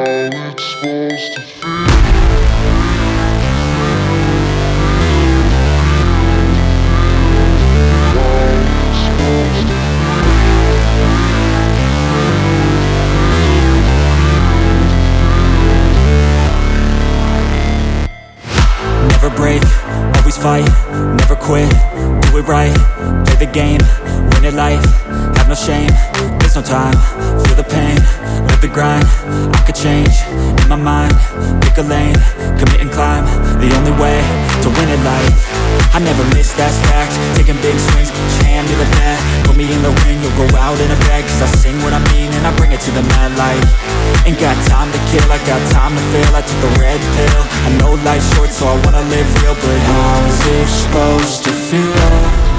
it's supposed to feel. Never break, always fight, never quit, do it right, play the game, win it life, have no shame, there's no time, feel the pain, live the grind, I could change, in my mind, pick a lane, commit and climb, the only way to win it life. I never miss, that's fact, taking big swings, put your hand to the bat, put me in the ring, you'll go out in a bag, cause I sing what I mean and I bring it to the mad light. Ain't got time to kill, I got time to feel, I took the red pill, I know life's short so I wanna live real, but how's it supposed to feel?